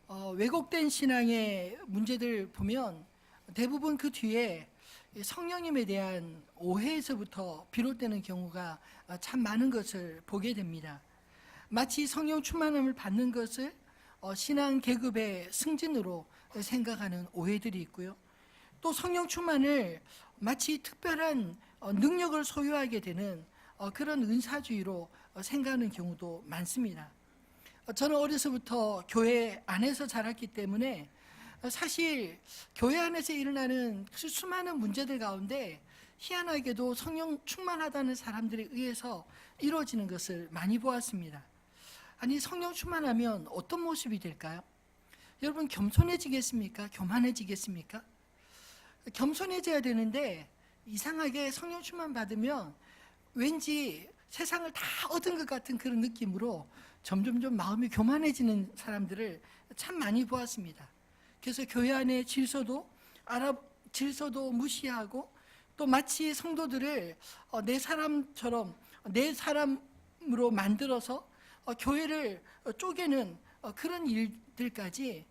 왜곡된 신앙의 문제들 보면 대부분 그 뒤에 성령님에 대한 오해에서부터 비롯되는 경우가 참 많은 것을 보게 됩니다. 마치 성령 충만함을 받는 것을 신앙 계급의 승진으로 생각하는 오해들이 있고요. 또 성령 충만을 마치 특별한 능력을 소유하게 되는 그런 은사주의로 생각하는 경우도 많습니다. 저는 어려서부터 교회 안에서 자랐기 때문에 사실 교회 안에서 일어나는 수많은 문제들 가운데 희한하게도 성령 충만하다는 사람들에 의해서 이루어지는 것을 많이 보았습니다. 아니, 성령 충만하면 어떤 모습이 될까요? 여러분, 겸손해지겠습니까? 교만해지겠습니까? 겸손해져야 되는데 이상하게 성령 충만 받으면 왠지 세상을 다 얻은 것 같은 그런 느낌으로 점점점 마음이 교만해지는 사람들을 참 많이 보았습니다. 그래서 교회 안의 질서도 무시하고 또 마치 성도들을 내 사람처럼 내 사람으로 만들어서 교회를 쪼개는 그런 일들까지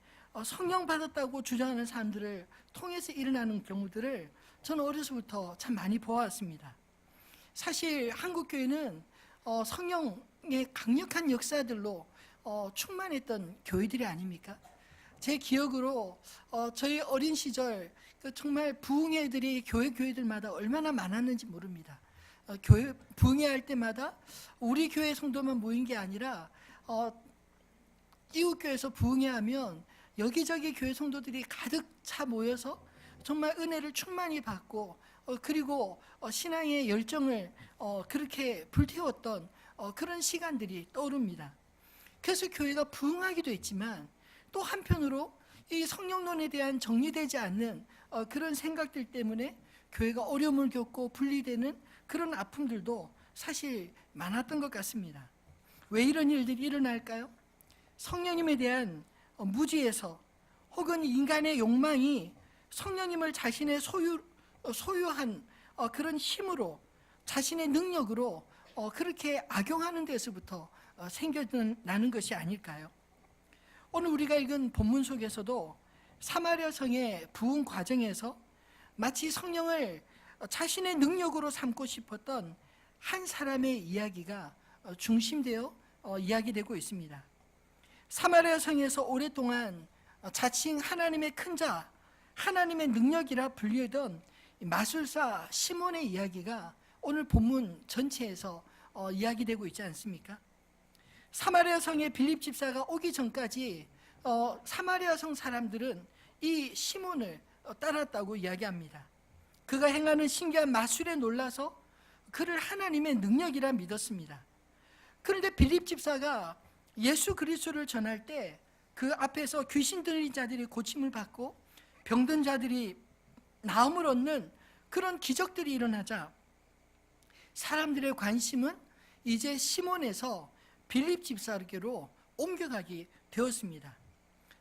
성령 받았다고 주장하는 사람들을 통해서 일어나는 경우들을 저는 어려서부터 참 많이 보았습니다. 사실 한국교회는 성령의 강력한 역사들로 충만했던 교회들이 아닙니까? 제 기억으로 저희 어린 시절 정말 부흥회들이 교회들마다 얼마나 많았는지 모릅니다. 교회 부흥회할 때마다 우리 교회 성도만 모인 게 아니라 이웃교회에서 부흥회하면 여기저기 교회 성도들이 가득 차 모여서 정말 은혜를 충만히 받고 그리고 신앙의 열정을 그렇게 불태웠던 그런 시간들이 떠오릅니다. 그래서 교회가 부흥하기도 했지만 또 한편으로 이 성령론에 대한 정리되지 않는 그런 생각들 때문에 교회가 어려움을 겪고 분리되는 그런 아픔들도 사실 많았던 것 같습니다. 왜 이런 일들이 일어날까요? 성령님에 대한 무지에서 혹은 인간의 욕망이 성령님을 자신의 소유한 그런 힘으로 자신의 능력으로 그렇게 악용하는 데서부터 생겨나는 것이 아닐까요? 오늘 우리가 읽은 본문 속에서도 사마리아 성의 부흥 과정에서 마치 성령을 자신의 능력으로 삼고 싶었던 한 사람의 이야기가 중심되어 이야기되고 있습니다. 사마리아 성에서 오랫동안 자칭 하나님의 큰 자, 하나님의 능력이라 불리던 마술사 시몬의 이야기가 오늘 본문 전체에서 이야기되고 있지 않습니까? 사마리아 성에 빌립 집사가 오기 전까지 사마리아 성 사람들은 이 시몬을 따랐다고 이야기합니다. 그가 행하는 신기한 마술에 놀라서 그를 하나님의 능력이라 믿었습니다. 그런데 빌립 집사가 예수 그리스도를 전할 때 그 앞에서 귀신 들린 자들이 고침을 받고 병든 자들이 나음을 얻는 그런 기적들이 일어나자 사람들의 관심은 이제 시몬에서 빌립 집사에게로 옮겨가게 되었습니다.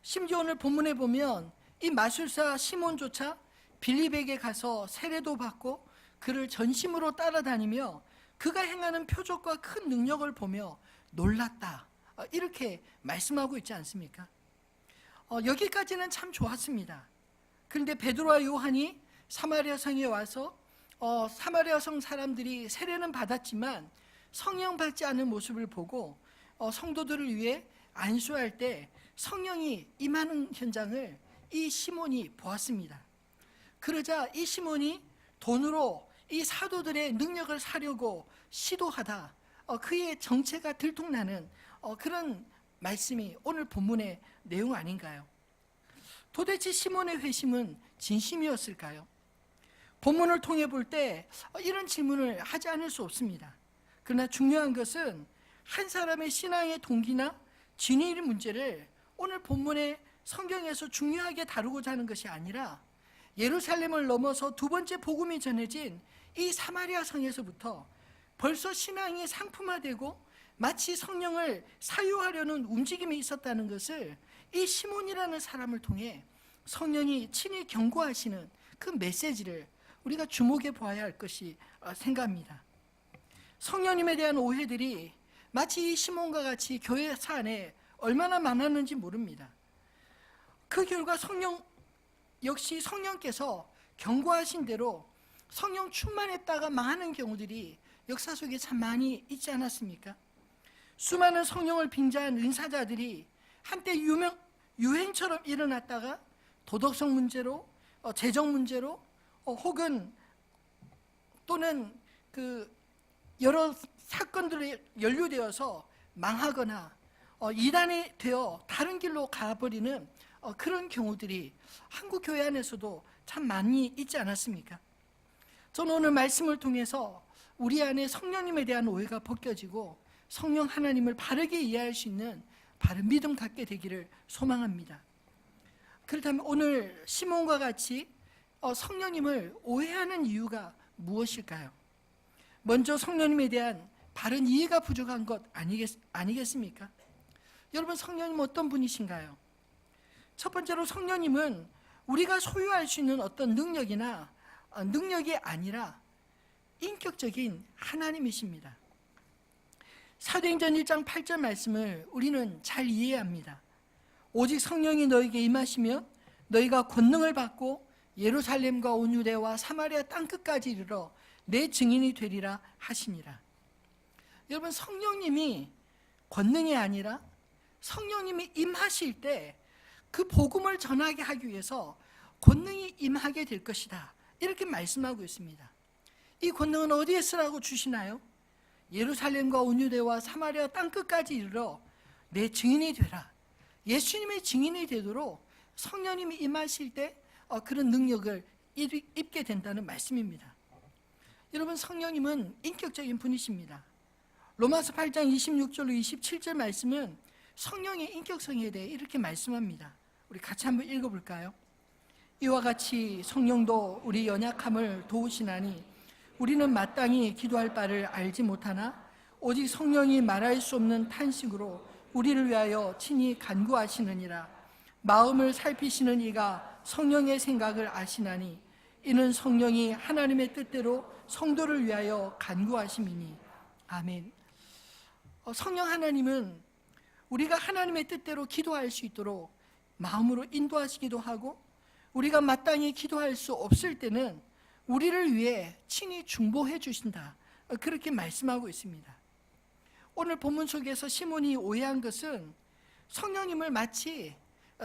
심지어 오늘 본문에 보면 이 마술사 시몬조차 빌립에게 가서 세례도 받고 그를 전심으로 따라다니며 그가 행하는 표적과 큰 능력을 보며 놀랐다, 이렇게 말씀하고 있지 않습니까? 여기까지는 참 좋았습니다. 그런데 베드로와 요한이 사마리아 성에 와서 사마리아 성 사람들이 세례는 받았지만 성령 받지 않은 모습을 보고 성도들을 위해 안수할 때 성령이 임하는 현장을 이 시몬이 보았습니다. 그러자 이 시몬이 돈으로 이 사도들의 능력을 사려고 시도하다 그의 정체가 들통나는 그런 말씀이 오늘 본문의 내용 아닌가요? 도대체 시몬의 회심은 진심이었을까요? 본문을 통해 볼 때 이런 질문을 하지 않을 수 없습니다. 그러나 중요한 것은 한 사람의 신앙의 동기나 진위의 문제를 오늘 본문의 성경에서 중요하게 다루고자 하는 것이 아니라 예루살렘을 넘어서 두 번째 복음이 전해진 이 사마리아 성에서부터 벌써 신앙이 상품화되고 마치 성령을 사유하려는 움직임이 있었다는 것을 이 시몬이라는 사람을 통해 성령이 친히 경고하시는 그 메시지를 우리가 주목해 보아야 할 것이 생각합니다. 성령님에 대한 오해들이 마치 이 시몬과 같이 교회 안에 얼마나 많았는지 모릅니다. 그 결과 역시 성령께서 경고하신 대로 성령 충만했다가 망하는 경우들이 역사 속에 참 많이 있지 않았습니까? 수많은 성령을 빙자한 은사자들이 한때 유행처럼 일어났다가 도덕성 문제로, 재정 문제로, 혹은 또는 여러 사건들에 연루되어서 망하거나 이단이 되어 다른 길로 가버리는 그런 경우들이 한국 교회 안에서도 참 많이 있지 않았습니까? 저는 오늘 말씀을 통해서 우리 안에 성령님에 대한 오해가 벗겨지고 성령 하나님을 바르게 이해할 수 있는 바른 믿음 갖게 되기를 소망합니다. 그렇다면 오늘 시몬과 같이 성령님을 오해하는 이유가 무엇일까요? 먼저 성령님에 대한 바른 이해가 부족한 것 아니겠습니까? 여러분, 성령님 어떤 분이신가요? 첫 번째로 성령님은 우리가 소유할 수 있는 어떤 능력이 아니라 인격적인 하나님이십니다. 사도행전 1장 8절 말씀을 우리는 잘 이해해야 합니다. 오직 성령이 너에게 임하시면 너희가 권능을 받고 예루살렘과 온 유대와 사마리아 땅끝까지 이르러 내 증인이 되리라 하시니라. 여러분, 성령님이 권능이 아니라 성령님이 임하실 때 그 복음을 전하게 하기 위해서 권능이 임하게 될 것이다, 이렇게 말씀하고 있습니다. 이 권능은 어디에 쓰라고 주시나요? 예루살렘과 온 유대와 사마리아 땅끝까지 이르러 내 증인이 되라. 예수님의 증인이 되도록 성령님이 임하실 때 그런 능력을 입게 된다는 말씀입니다. 여러분, 성령님은 인격적인 분이십니다. 로마서 8장 26절로 27절 말씀은 성령의 인격성에 대해 이렇게 말씀합니다. 우리 같이 한번 읽어볼까요? 이와 같이 성령도 우리 연약함을 도우시나니 우리는 마땅히 기도할 바를 알지 못하나 오직 성령이 말할 수 없는 탄식으로 우리를 위하여 친히 간구하시느니라. 마음을 살피시는 이가 성령의 생각을 아시나니 이는 성령이 하나님의 뜻대로 성도를 위하여 간구하심이니. 아멘. 성령 하나님은 우리가 하나님의 뜻대로 기도할 수 있도록 마음으로 인도하시기도 하고, 우리가 마땅히 기도할 수 없을 때는 우리를 위해 친히 중보해 주신다, 그렇게 말씀하고 있습니다. 오늘 본문 속에서 시몬이 오해한 것은 성령님을 마치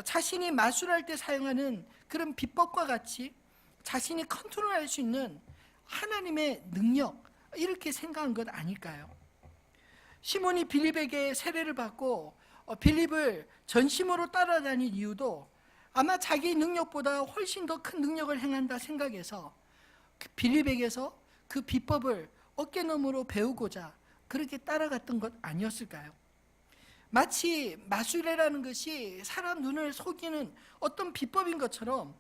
자신이 마술할 때 사용하는 그런 비법과 같이 자신이 컨트롤할 수 있는 하나님의 능력, 이렇게 생각한 것 아닐까요? 시몬이 빌립에게 세례를 받고 빌립을 전심으로 따라다닌 이유도 아마 자기 능력보다 훨씬 더 큰 능력을 행한다 생각해서 빌립에게서 그 비법을 어깨너머로 배우고자 그렇게 따라갔던 것 아니었을까요? 마치 마술이라는 것이 사람 눈을 속이는 어떤 비법인 것처럼,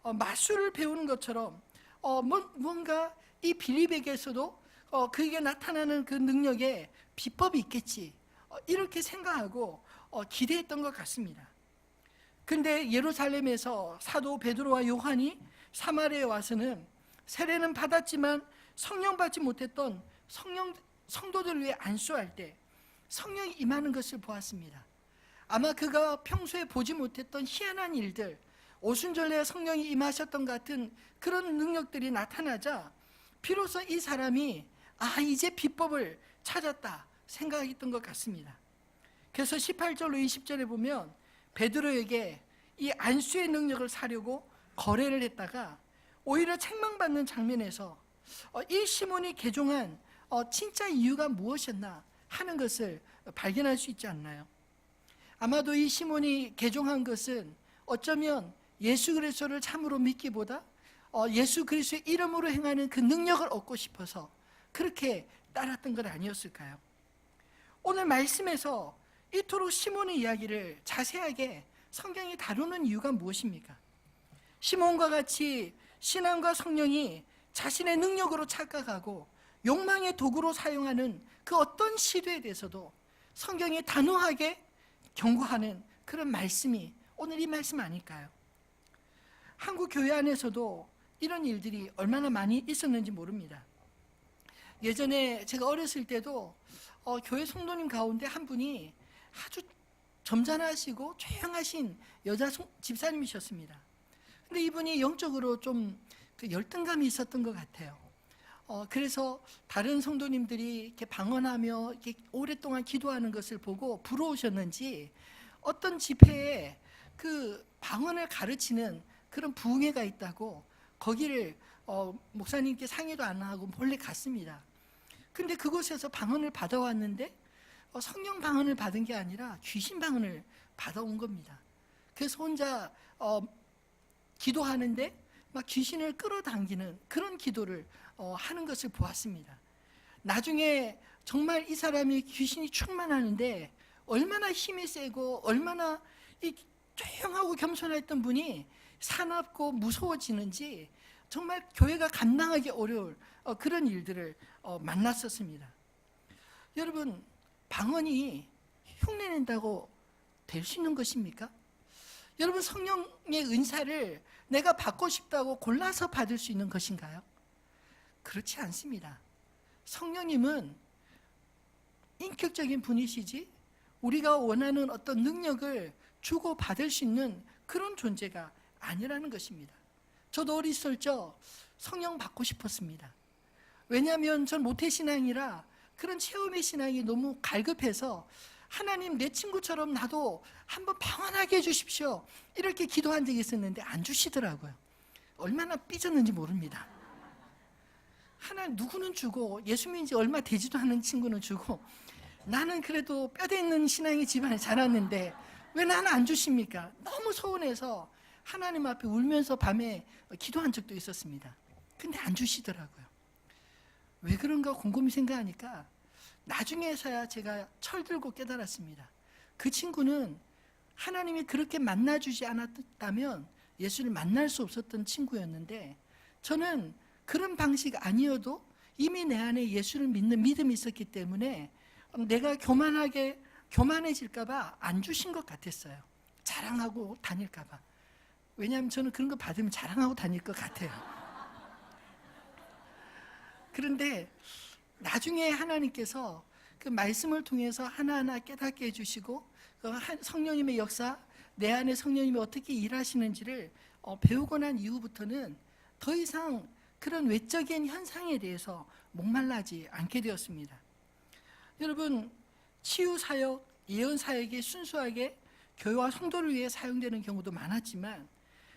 마술을 배우는 것처럼 뭔가 이 빌립에게서도 그에게 나타나는 그 능력에 비법이 있겠지, 이렇게 생각하고 기대했던 것 같습니다. 근데 예루살렘에서 사도 베드로와 요한이 사마리아에 와서는 세례는 받았지만 성령 받지 못했던 성도들을 위해 안수할 때 성령이 임하는 것을 보았습니다. 아마 그가 평소에 보지 못했던 희한한 일들, 오순절에 성령이 임하셨던 같은 그런 능력들이 나타나자 비로소 이 사람이 이제 비법을 찾았다 생각했던 것 같습니다. 그래서 18절로 20절에 보면 베드로에게 이 안수의 능력을 사려고 거래를 했다가 오히려 책망받는 장면에서 이 시몬이 개종한 진짜 이유가 무엇이었나 하는 것을 발견할 수 있지 않나요? 아마도 이 시몬이 개종한 것은 어쩌면 예수 그리스도를 참으로 믿기보다 예수 그리스도의 이름으로 행하는 그 능력을 얻고 싶어서 그렇게 따랐던 것 아니었을까요? 오늘 말씀에서 이토록 시몬의 이야기를 자세하게 성경이 다루는 이유가 무엇입니까? 시몬과 같이 신앙과 성령이 자신의 능력으로 착각하고 욕망의 도구로 사용하는 그 어떤 시도에 대해서도 성경이 단호하게 경고하는 그런 말씀이 오늘 이 말씀 아닐까요? 한국 교회 안에서도 이런 일들이 얼마나 많이 있었는지 모릅니다. 예전에 제가 어렸을 때도 교회 성도님 가운데 한 분이 아주 점잖으시고 조용하신 여자 집사님이셨습니다. 근데 이분이 영적으로 좀 그 열등감이 있었던 것 같아요. 그래서 다른 성도님들이 이렇게 방언하며 이렇게 오랫동안 기도하는 것을 보고 부러우셨는지 어떤 집회에 그 방언을 가르치는 그런 부흥회가 있다고 거기를 목사님께 상의도 안 하고 몰래 갔습니다. 근데 그곳에서 방언을 받아왔는데 성령 방언을 받은 게 아니라 귀신 방언을 받아온 겁니다. 그래서 혼자 기도하는데 막 귀신을 끌어당기는 그런 기도를 하는 것을 보았습니다. 나중에 정말 이 사람이 귀신이 충만하는데 얼마나 힘이 세고 얼마나 이 조용하고 겸손했던 분이 사납고 무서워지는지 정말 교회가 감당하기 어려울 그런 일들을 만났었습니다. 여러분, 방언이 흉내낸다고 될 수 있는 것입니까? 여러분, 성령의 은사를 내가 받고 싶다고 골라서 받을 수 있는 것인가요? 그렇지 않습니다. 성령님은 인격적인 분이시지 우리가 원하는 어떤 능력을 주고 받을 수 있는 그런 존재가 아니라는 것입니다. 저도 어렸을 적 성령 받고 싶었습니다. 왜냐하면 전 모태신앙이라 그런 체험의 신앙이 너무 갈급해서 하나님, 내 친구처럼 나도 한번 방언하게 해주십시오 이렇게 기도한 적이 있었는데 안 주시더라고요. 얼마나 삐졌는지 모릅니다. 하나님, 누구는 주고 예수 믿은 지 얼마 되지도 않은 친구는 주고 나는 그래도 뼈대 있는 신앙의 집안에 자랐는데 왜 나는 안 주십니까? 너무 서운해서 하나님 앞에 울면서 밤에 기도한 적도 있었습니다. 근데 안 주시더라고요. 왜 그런가 곰곰이 생각하니까 나중에서야 제가 철들고 깨달았습니다. 그 친구는 하나님이 그렇게 만나주지 않았다면 예수를 만날 수 없었던 친구였는데 저는 그런 방식 아니어도 이미 내 안에 예수를 믿는 믿음이 있었기 때문에 내가 교만해질까 봐 안 주신 것 같았어요. 자랑하고 다닐까 봐. 왜냐하면 저는 그런 거 받으면 자랑하고 다닐 것 같아요. 그런데 나중에 하나님께서 그 말씀을 통해서 하나하나 깨닫게 해주시고 그 성령님의 역사, 내 안에 성령님이 어떻게 일하시는지를 배우고 난 이후부터는 더 이상 그런 외적인 현상에 대해서 목말라지 않게 되었습니다. 여러분, 치유사역, 예언사역이 순수하게 교회와 성도를 위해 사용되는 경우도 많았지만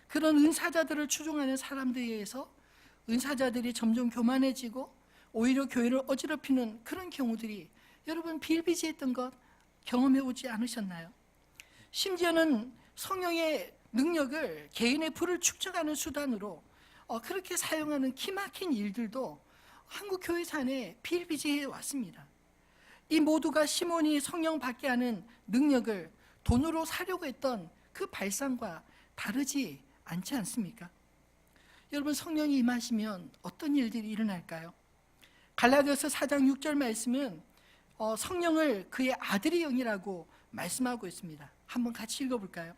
그런 은사자들을 추종하는 사람들에 의해서 은사자들이 점점 교만해지고 오히려 교회를 어지럽히는 그런 경우들이 여러분 비일비재했던 것 경험해 오지 않으셨나요? 심지어는 성령의 능력을 개인의 불을 축적하는 수단으로 그렇게 사용하는 기막힌 일들도 한국 교회사 안에 비일비재해 왔습니다. 이 모두가 시몬이 성령 받게 하는 능력을 돈으로 사려고 했던 그 발상과 다르지 않지 않습니까? 여러분, 성령이 임하시면 어떤 일들이 일어날까요? 갈라디아서 4장 6절 말씀은 성령을 그의 아들의 영이라고 말씀하고 있습니다. 한번 같이 읽어볼까요?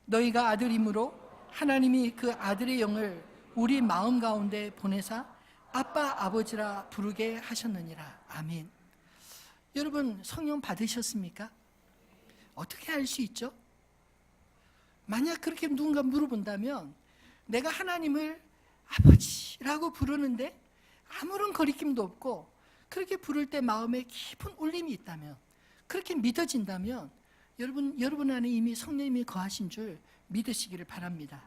너희가 아들이므로 하나님이 그 아들의 영을 우리 마음 가운데 보내사 아빠 아버지라 부르게 하셨느니라. 아멘. 여러분, 성령 받으셨습니까? 어떻게 알 수 있죠? 만약 그렇게 누군가 물어본다면 내가 하나님을 아버지라고 부르는데 아무런 거리낌도 없고 그렇게 부를 때 마음에 깊은 울림이 있다면, 그렇게 믿어진다면 여러분 안에 이미 성령님이 거하신 줄 믿으시기를 바랍니다.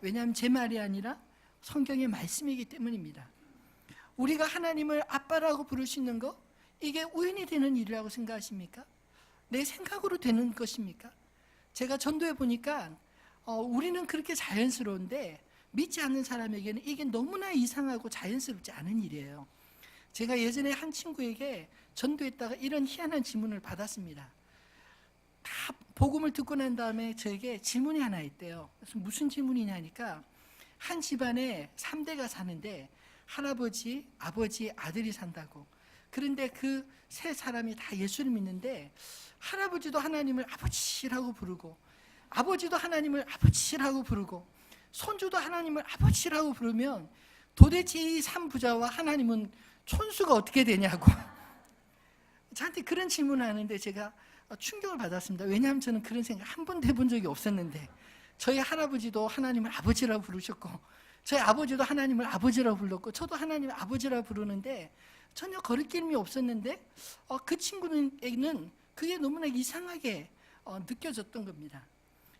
왜냐하면 제 말이 아니라 성경의 말씀이기 때문입니다. 우리가 하나님을 아빠라고 부를 수 있는 거, 이게 우연히 되는 일이라고 생각하십니까? 내 생각으로 되는 것입니까? 제가 전도해 보니까 우리는 그렇게 자연스러운데 믿지 않는 사람에게는 이게 너무나 이상하고 자연스럽지 않은 일이에요. 제가 예전에 한 친구에게 전도했다가 이런 희한한 질문을 받았습니다. 다 복음을 듣고 난 다음에 저에게 질문이 하나 있대요. 그래서 무슨 질문이냐니까 한 집안에 3대가 사는데 할아버지, 아버지, 아들이 산다고. 그런데 그 세 사람이 다 예수를 믿는데 할아버지도 하나님을 아버지라고 부르고 아버지도 하나님을 아버지라고 부르고 손주도 하나님을 아버지라고 부르면 도대체 이 3부자와 하나님은 촌수가 어떻게 되냐고 저한테 그런 질문을 하는데 제가 충격을 받았습니다. 왜냐하면 저는 그런 생각 한 번도 해본 적이 없었는데, 저희 할아버지도 하나님을 아버지라고 부르셨고, 저희 아버지도 하나님을 아버지라고 불렀고, 저도 하나님을 아버지라고 부르는데 전혀 거리낌이 없었는데, 그 친구에게는 그게 너무나 이상하게 느껴졌던 겁니다.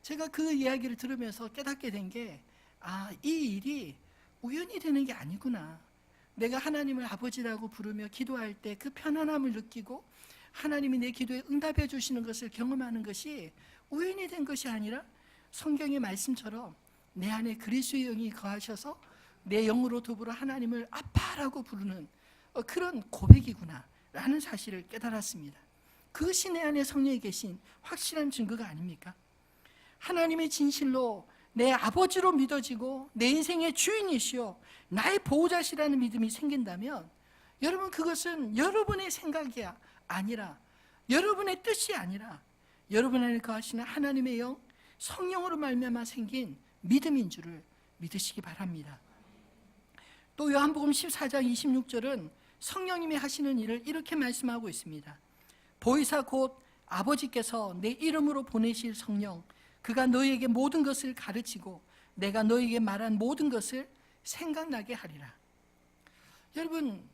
제가 그 이야기를 들으면서 깨닫게 된 게, 이 일이 우연히 되는 게 아니구나. 내가 하나님을 아버지라고 부르며 기도할 때 그 편안함을 느끼고 하나님이 내 기도에 응답해 주시는 것을 경험하는 것이 우연히 된 것이 아니라 성경의 말씀처럼 내 안에 그리스도의 영이 거하셔서 내 영으로 더불어 하나님을 아빠라고 부르는 그런 고백이구나 라는 사실을 깨달았습니다. 그것이 내 안에 성령이 계신 확실한 증거가 아닙니까? 하나님의 진실로 내 아버지로 믿어지고 내 인생의 주인이시오 나의 보호자시라는 믿음이 생긴다면, 여러분, 그것은 여러분의 생각이 아니라, 여러분의 뜻이 아니라 여러분 안에 거하시는 하나님의 영, 성령으로 말미암아 생긴 믿음인 줄을 믿으시기 바랍니다. 또 요한복음 14장 26절은 성령님이 하시는 일을 이렇게 말씀하고 있습니다. 보이사 곧 아버지께서 내 이름으로 보내실 성령, 그가 너희에게 모든 것을 가르치고 내가 너희에게 말한 모든 것을 생각나게 하리라. 여러분,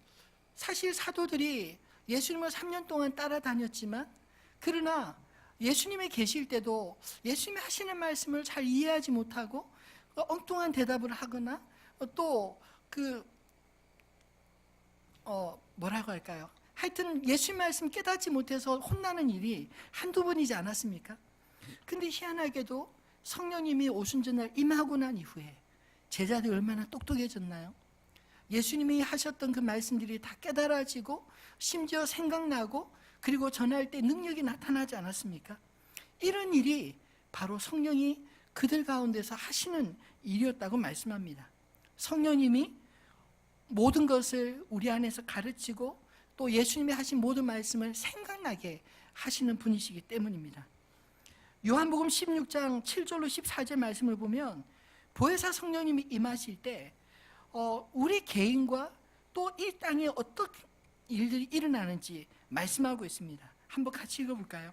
사실 사도들이 예수님을 3년 동안 따라다녔지만, 그러나 예수님이 계실 때도 예수님이 하시는 말씀을 잘 이해하지 못하고 엉뚱한 대답을 하거나 또 뭐라고 할까요? 하여튼 예수님 말씀 깨닫지 못해서 혼나는 일이 한두 번이지 않았습니까? 근데 희한하게도 성령님이 오순 전날 임하고 난 이후에 제자들이 얼마나 똑똑해졌나요? 예수님이 하셨던 그 말씀들이 다 깨달아지고 심지어 생각나고 그리고 전할 때 능력이 나타나지 않았습니까? 이런 일이 바로 성령이 그들 가운데서 하시는 일이었다고 말씀합니다. 성령님이 모든 것을 우리 안에서 가르치고 또 예수님이 하신 모든 말씀을 생각나게 하시는 분이시기 때문입니다. 요한복음 16장 7절로 14절 말씀을 보면 보혜사 성령님이 임하실 때 우리 개인과 또 이 땅에 어떤 일들이 일어나는지 말씀하고 있습니다. 한번 같이 읽어볼까요?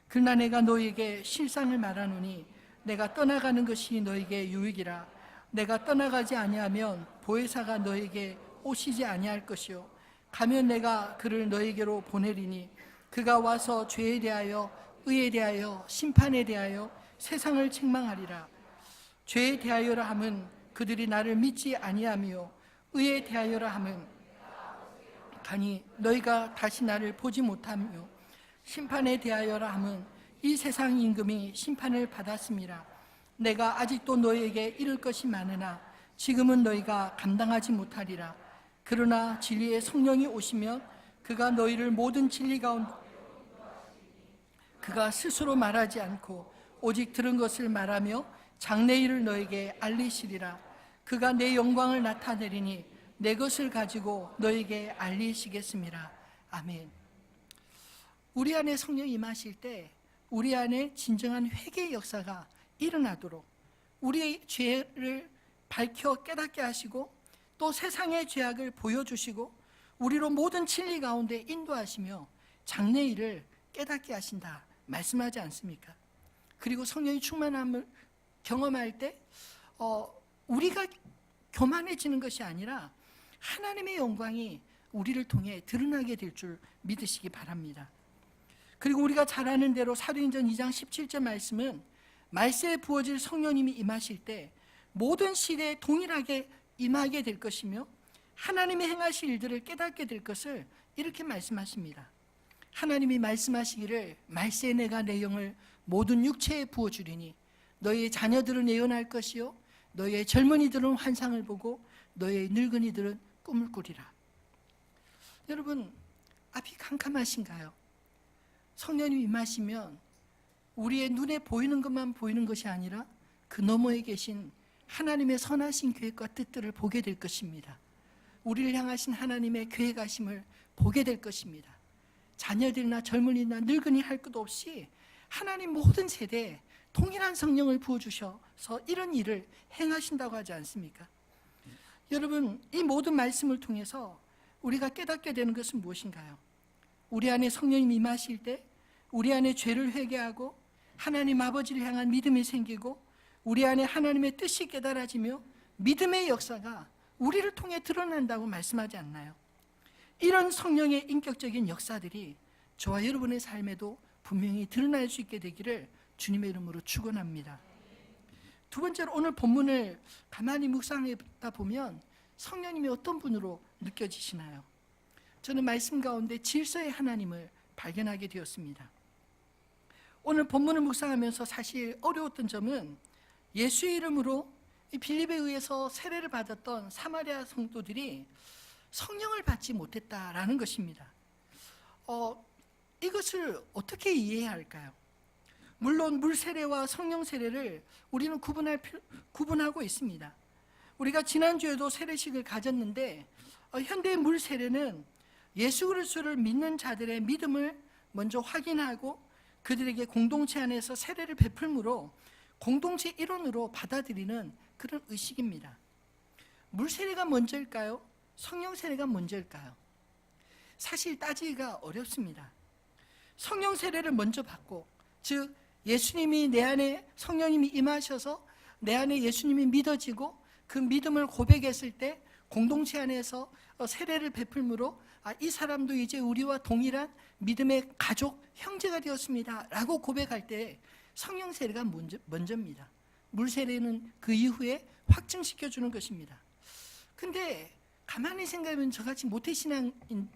그러나 내가 너희에게 실상을 말하노니 내가 떠나가는 것이 너희에게 유익이라. 내가 떠나가지 아니하면 보혜사가 너희에게 오시지 아니할 것이요 가면 내가 그를 너희에게로 보내리니 그가 와서 죄에 대하여 의에 대하여 심판에 대하여 세상을 책망하리라. 죄에 대하여라 함은 그들이 나를 믿지 아니하며 의에 대하여라 함은 가니 너희가 다시 나를 보지 못하며 심판에 대하여라 함은 이 세상 임금이 심판을 받았음이라. 내가 아직도 너희에게 이를 것이 많으나 지금은 너희가 감당하지 못하리라. 그러나 진리의 성령이 오시면 그가 너희를 모든 진리 가운데 그가 스스로 말하지 않고 오직 들은 것을 말하며 장래일을 너에게 알리시리라. 그가 내 영광을 나타내리니 내 것을 가지고 너에게 알리시겠습니다. 아멘. 우리 안에 성령이 임하실 때 우리 안에 진정한 회개의 역사가 일어나도록 우리의 죄를 밝혀 깨닫게 하시고 또 세상의 죄악을 보여주시고 우리로 모든 진리 가운데 인도하시며 장래일을 깨닫게 하신다 말씀하지 않습니까? 그리고 성령의 충만함을 경험할 때 우리가 교만해지는 것이 아니라 하나님의 영광이 우리를 통해 드러나게 될 줄 믿으시기 바랍니다. 그리고 우리가 잘 아는 대로 사도행전 2장 17절 말씀은 말세에 부어질 성령님이 임하실 때 모든 시대에 동일하게 임하게 될 것이며 하나님이 행하실 일들을 깨닫게 될 것을 이렇게 말씀하십니다. 하나님이 말씀하시기를 말세에 내가 내 영을 모든 육체에 부어주리니 너희의 자녀들은 예언할 것이요 너희의 젊은이들은 환상을 보고 너희의 늙은이들은 꿈을 꾸리라. 여러분, 앞이 캄캄하신가요? 성령님이 임하시면 우리의 눈에 보이는 것만 보이는 것이 아니라 그 너머에 계신 하나님의 선하신 계획과 뜻들을 보게 될 것입니다. 우리를 향하신 하나님의 계획하심을 보게 될 것입니다. 자녀들이나 젊은이나 늙은이 할 것 없이 하나님 모든 세대에 동일한 성령을 부어주셔서 이런 일을 행하신다고 하지 않습니까? 여러분, 이 모든 말씀을 통해서 우리가 깨닫게 되는 것은 무엇인가요? 우리 안에 성령님이 임하실 때 우리 안에 죄를 회개하고 하나님 아버지를 향한 믿음이 생기고 우리 안에 하나님의 뜻이 깨달아지며 믿음의 역사가 우리를 통해 드러난다고 말씀하지 않나요? 이런 성령의 인격적인 역사들이 저와 여러분의 삶에도 분명히 드러날 수 있게 되기를 주님의 이름으로 축원합니다. 두 번째로 오늘 본문을 가만히 묵상하다 보면 성령님이 어떤 분으로 느껴지시나요? 저는 말씀 가운데 질서의 하나님을 발견하게 되었습니다. 오늘 본문을 묵상하면서 사실 어려웠던 점은 예수의 이름으로 빌립에 의해서 세례를 받았던 사마리아 성도들이 성령을 받지 못했다라는 것입니다. 이것을 어떻게 이해해야 할까요? 물론 물 세례와 성령 세례를 우리는 구분하고 있습니다. 우리가 지난주에도 세례식을 가졌는데 현대의 물 세례는 예수 그리스도를 믿는 자들의 믿음을 먼저 확인하고 그들에게 공동체 안에서 세례를 베풀므로 공동체 일원으로 받아들이는 그런 의식입니다. 물 세례가 먼저일까요? 성령 세례가 먼저일까요? 사실 따지기가 어렵습니다. 성령 세례를 먼저 받고, 즉 예수님이 내 안에 성령님이 임하셔서 내 안에 예수님이 믿어지고 그 믿음을 고백했을 때 공동체 안에서 세례를 베풀므로 이 사람도 이제 우리와 동일한 믿음의 가족, 형제가 되었습니다 라고 고백할 때 성령 세례가 먼저입니다. 물 세례는 그 이후에 확증시켜주는 것입니다. 근데 가만히 생각하면 저같이 모태신앙인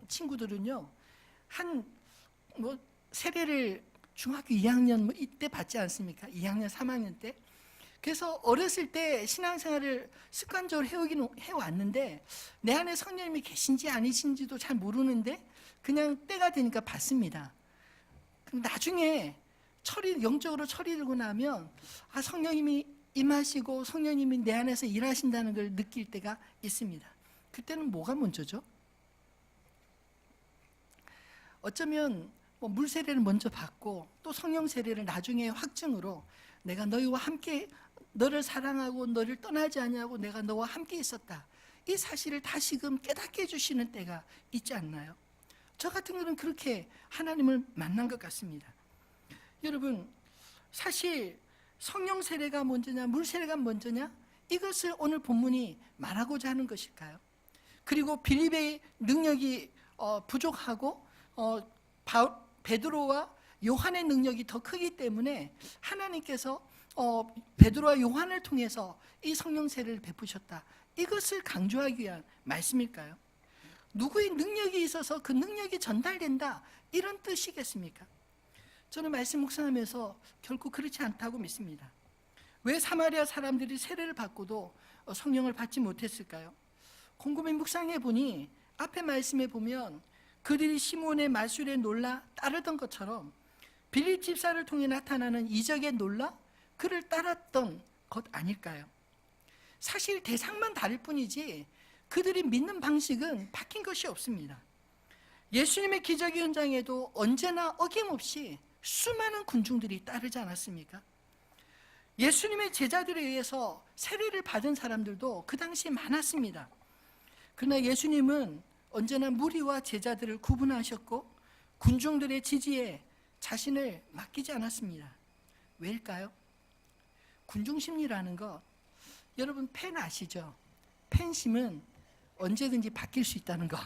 친구들은요, 세례를 중학교 2학년 이때 받지 않습니까? 2학년, 3학년 때. 그래서 어렸을 때 신앙생활을 습관적으로 해왔는데 내 안에 성령님이 계신지 아니신지도 잘 모르는데 그냥 때가 되니까 받습니다. 나중에 영적으로 철이 들고 나면 성령님이 임하시고 성령님이 내 안에서 일하신다는 걸 느낄 때가 있습니다. 그때는 뭐가 먼저죠? 어쩌면 물 세례를 먼저 받고 또 성령 세례를 나중에 확증으로 내가 너희와 함께 너를 사랑하고 너를 떠나지 아니하고 내가 너와 함께 있었다, 이 사실을 다시금 깨닫게 해주시는 때가 있지 않나요? 저 같은 경우는 그렇게 하나님을 만난 것 같습니다. 여러분, 사실 성령 세례가 먼저냐 물 세례가 먼저냐, 이것을 오늘 본문이 말하고자 하는 것일까요? 그리고 빌립의 능력이 부족하고 베드로와 요한의 능력이 더 크기 때문에 하나님께서 베드로와 요한을 통해서 이 성령 세례를 베푸셨다, 이것을 강조하기 위한 말씀일까요? 누구의 능력이 있어서 그 능력이 전달된다, 이런 뜻이겠습니까? 저는 말씀 묵상하면서 결코 그렇지 않다고 믿습니다. 왜 사마리아 사람들이 세례를 받고도 성령을 받지 못했을까요? 곰곰이 묵상해 보니 앞에 말씀에 보면 그들이 시몬의 마술에 놀라 따르던 것처럼 빌립 집사를 통해 나타나는 이적에 놀라 그를 따랐던 것 아닐까요? 사실 대상만 다를 뿐이지 그들이 믿는 방식은 바뀐 것이 없습니다. 예수님의 기적의 현장에도 언제나 어김없이 수많은 군중들이 따르지 않았습니까? 예수님의 제자들에 의해서 세례를 받은 사람들도 그 당시에 많았습니다. 그러나 예수님은 언제나 무리와 제자들을 구분하셨고 군중들의 지지에 자신을 맡기지 않았습니다. 왜일까요? 군중심리라는 것, 여러분 팬 아시죠? 팬심은 언제든지 바뀔 수 있다는 거.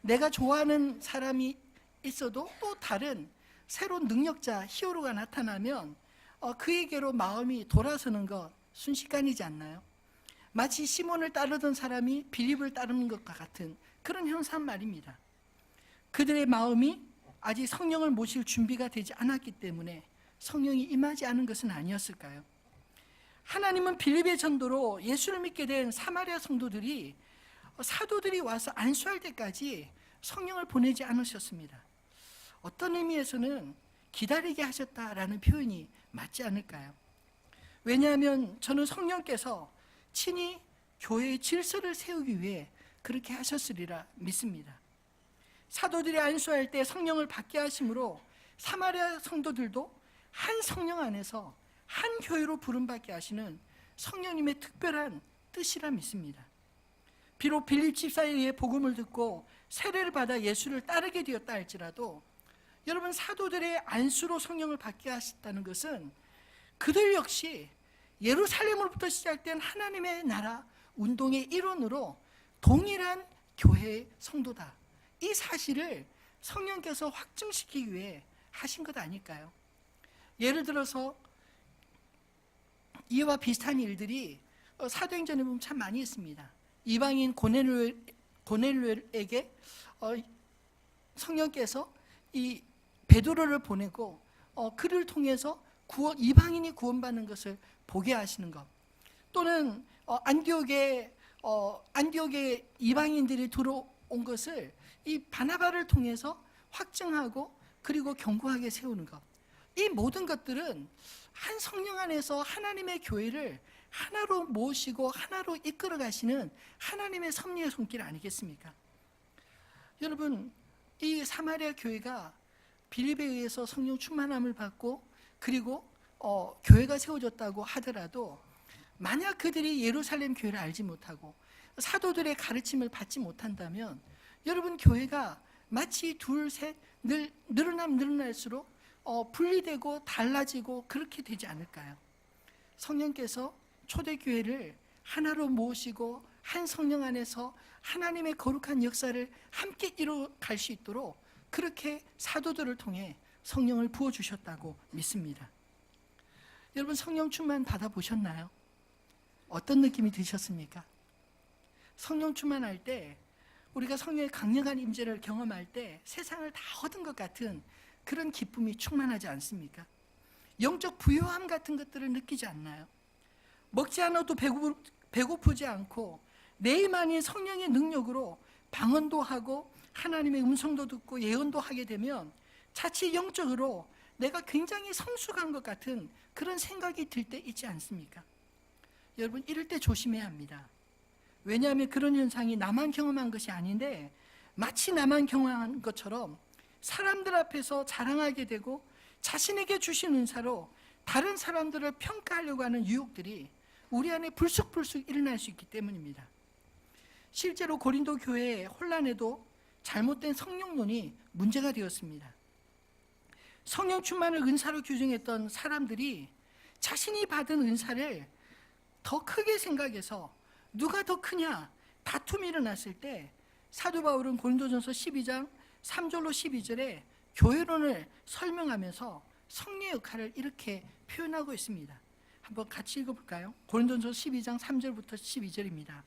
내가 좋아하는 사람이 있어도 또 다른 새로운 능력자, 히어로가 나타나면 그에게로 마음이 돌아서는 것 순식간이지 않나요? 마치 시몬을 따르던 사람이 빌립을 따르는 것과 같은 그런 현상 말입니다. 그들의 마음이 아직 성령을 모실 준비가 되지 않았기 때문에 성령이 임하지 않은 것은 아니었을까요? 하나님은 빌립의 전도로 예수를 믿게 된 사마리아 성도들이 사도들이 와서 안수할 때까지 성령을 보내지 않으셨습니다. 어떤 의미에서는 기다리게 하셨다라는 표현이 맞지 않을까요? 왜냐하면 저는 성령께서 친히 교회의 질서를 세우기 위해 그렇게 하셨으리라 믿습니다. 사도들이 안수할 때 성령을 받게 하심으로 사마리아 성도들도 한 성령 안에서 한 교회로 부름받게 하시는 성령님의 특별한 뜻이라 믿습니다. 비록 빌립 집사에 의해 복음을 듣고 세례를 받아 예수를 따르게 되었다 할지라도 여러분, 사도들의 안수로 성령을 받게 하셨다는 것은 그들 역시 예루살렘으로부터 시작된 하나님의 나라 운동의 일원으로 동일한 교회의 성도다, 이 사실을 성령께서 확증시키기 위해 하신 것 아닐까요? 예를 들어서 이와 비슷한 일들이 사도행전에 보면 참 많이 있습니다. 이방인 고넬료에게 성령께서 이 베드로를 보내고 그를 통해서 이방인이 구원받는 것을 보게 하시는 것, 또는 안디옥에 이방인들이 들어온 것을 이 바나바를 통해서 확증하고 그리고 견고하게 세우는 것, 이 모든 것들은 한 성령 안에서 하나님의 교회를 하나로 모으시고 하나로 이끌어 가시는 하나님의 섭리의 손길 아니겠습니까? 여러분, 이 사마리아 교회가 빌립에 의해서 성령 충만함을 받고 그리고 교회가 세워졌다고 하더라도, 만약 그들이 예루살렘 교회를 알지 못하고 사도들의 가르침을 받지 못한다면 여러분, 교회가 마치 둘, 셋 늘어날수록 분리되고 달라지고 그렇게 되지 않을까요? 성령께서 초대교회를 하나로 모으시고 한 성령 안에서 하나님의 거룩한 역사를 함께 이루어갈 수 있도록 그렇게 사도들을 통해 성령을 부어주셨다고 믿습니다. 여러분, 성령 충만 받아보셨나요? 어떤 느낌이 드셨습니까? 성령 충만할 때, 우리가 성령의 강력한 임재를 경험할 때 세상을 다 얻은 것 같은 그런 기쁨이 충만하지 않습니까? 영적 부요함 같은 것들을 느끼지 않나요? 먹지 않아도 배고프지 않고 내일만이 성령의 능력으로 방언도 하고 하나님의 음성도 듣고 예언도 하게 되면 자칫 영적으로 내가 굉장히 성숙한 것 같은 그런 생각이 들 때 있지 않습니까? 여러분, 이럴 때 조심해야 합니다. 왜냐하면 그런 현상이 나만 경험한 것이 아닌데 마치 나만 경험한 것처럼 사람들 앞에서 자랑하게 되고 자신에게 주신 은사로 다른 사람들을 평가하려고 하는 유혹들이 우리 안에 불쑥불쑥 일어날 수 있기 때문입니다. 실제로 고린도 교회의 혼란에도 잘못된 성령론이 문제가 되었습니다. 성령 충만을 은사로 규정했던 사람들이 자신이 받은 은사를 더 크게 생각해서 누가 더 크냐 다툼이 일어났을 때 사도 바울은 고린도전서 12장 3절로 12절에 교회론을 설명하면서 성령의 역할을 이렇게 표현하고 있습니다. 한번 같이 읽어볼까요? 고린도전서 12장 3절부터 12절입니다.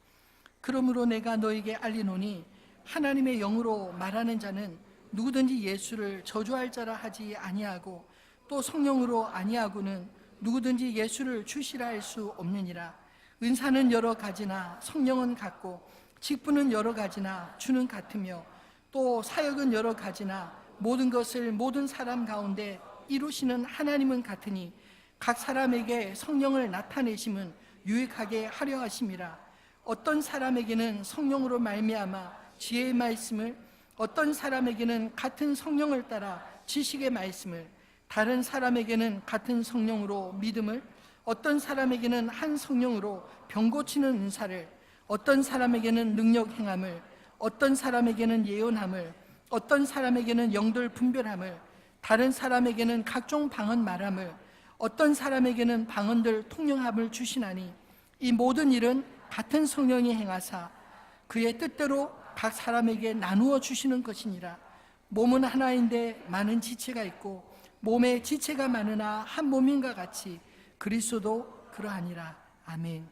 그러므로 내가 너에게 알리노니 하나님의 영으로 말하는 자는 누구든지 예수를 저주할 자라 하지 아니하고 또 성령으로 아니하고는 누구든지 예수를 주시라 할 수 없느니라. 은사는 여러 가지나 성령은 같고 직분은 여러 가지나 주는 같으며 또 사역은 여러 가지나 모든 것을 모든 사람 가운데 이루시는 하나님은 같으니 각 사람에게 성령을 나타내심은 유익하게 하려 하심이라. 어떤 사람에게는 성령으로 말미암아 지혜의 말씀을, 어떤 사람에게는 같은 성령을 따라 지식의 말씀을, 다른 사람에게는 같은 성령으로 믿음을, 어떤 사람에게는 한 성령으로 병 고치는 은사를, 어떤 사람에게는 능력 행함을, 어떤 사람에게는 예언함을, 어떤 사람에게는 영들 분별함을, 다른 사람에게는 각종 방언 말함을, 어떤 사람에게는 방언들 통용함을 주시나니 이 모든 일은 같은 성령이 행하사 그의 뜻대로 각 사람에게 나누어 주시는 것이니라. 몸은 하나인데 많은 지체가 있고 몸에 지체가 많으나 한 몸인가 같이 그리스도도 그러하니라. 아멘.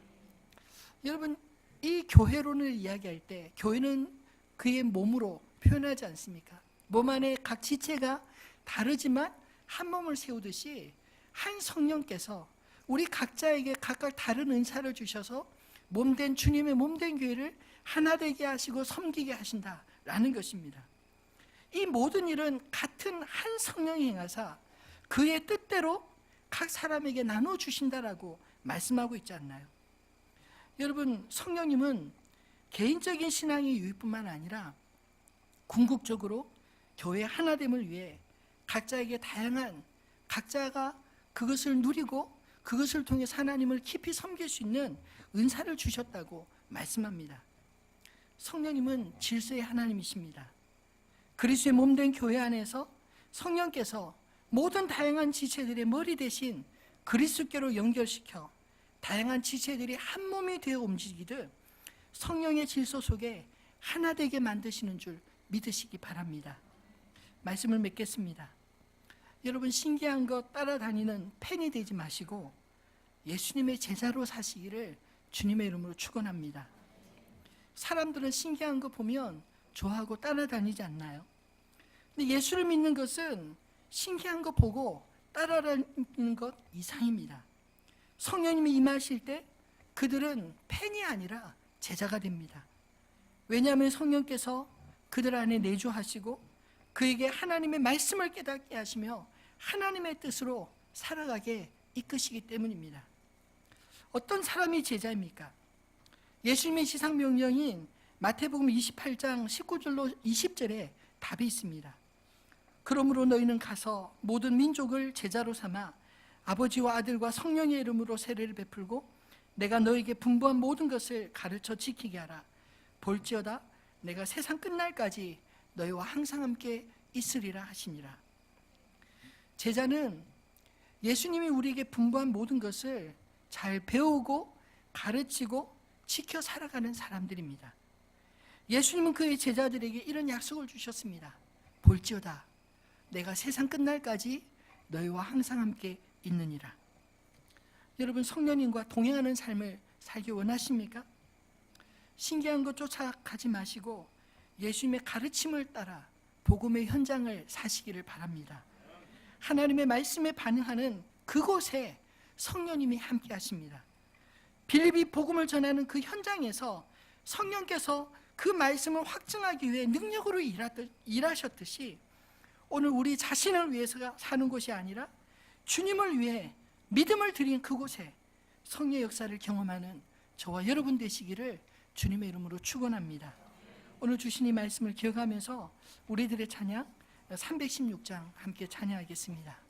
여러분, 이 교회론을 이야기할 때 교회는 그의 몸으로 표현하지 않습니까? 몸 안에 각 지체가 다르지만 한 몸을 세우듯이 한 성령께서 우리 각자에게 각각 다른 은사를 주셔서 몸된 주님의 몸된 교회를 하나 되게 하시고 섬기게 하신다라는 것입니다. 이 모든 일은 같은 한 성령이 행하사 그의 뜻대로 각 사람에게 나눠 주신다라고 말씀하고 있지 않나요? 여러분, 성령님은 개인적인 신앙의 유익뿐만 아니라 궁극적으로 교회 하나됨을 위해 각자에게 다양한, 각자가 그것을 누리고 그것을 통해 하나님을 깊이 섬길 수 있는 은사를 주셨다고 말씀합니다. 성령님은 질서의 하나님이십니다. 그리스도의 몸된 교회 안에서 성령께서 모든 다양한 지체들의 머리 대신 그리스도께로 연결시켜 다양한 지체들이 한 몸이 되어 움직이듯 성령의 질서 속에 하나 되게 만드시는 줄 믿으시기 바랍니다. 말씀을 맺겠습니다. 여러분, 신기한 것 따라다니는 팬이 되지 마시고 예수님의 제자로 사시기를 주님의 이름으로 축원합니다. 사람들은 신기한 거 보면 좋아하고 따라다니지 않나요? 근데 예수를 믿는 것은 신기한 거 보고 따라다니는 것 이상입니다. 성령님이 임하실 때 그들은 팬이 아니라 제자가 됩니다. 왜냐하면 성령께서 그들 안에 내주하시고 그에게 하나님의 말씀을 깨닫게 하시며 하나님의 뜻으로 살아가게 이끄시기 때문입니다. 어떤 사람이 제자입니까? 예수님의 지상명령인 마태복음 28장 19절로 20절에 답이 있습니다. 그러므로 너희는 가서 모든 민족을 제자로 삼아 아버지와 아들과 성령의 이름으로 세례를 베풀고 내가 너에게 분부한 모든 것을 가르쳐 지키게 하라. 볼지어다 내가 세상 끝날까지 너희와 항상 함께 있으리라 하시니라. 제자는 예수님이 우리에게 분부한 모든 것을 잘 배우고 가르치고 지켜 살아가는 사람들입니다. 예수님은 그의 제자들에게 이런 약속을 주셨습니다. 볼지어다 내가 세상 끝날까지 너희와 항상 함께 있느니라. 여러분, 성령님과 동행하는 삶을 살기 원하십니까? 신기한 것 쫓아가지 마시고 예수님의 가르침을 따라 복음의 현장을 사시기를 바랍니다. 하나님의 말씀에 반응하는 그곳에 성령님이 함께 하십니다. 빌립이 복음을 전하는 그 현장에서 성령께서 그 말씀을 확증하기 위해 능력으로 일하셨듯이 오늘 우리 자신을 위해서 사는 곳이 아니라 주님을 위해 믿음을 드린 그곳에 성령의 역사를 경험하는 저와 여러분 되시기를 주님의 이름으로 축원합니다. 오늘 주신 이 말씀을 기억하면서 우리들의 찬양 316장 함께 찬양하겠습니다.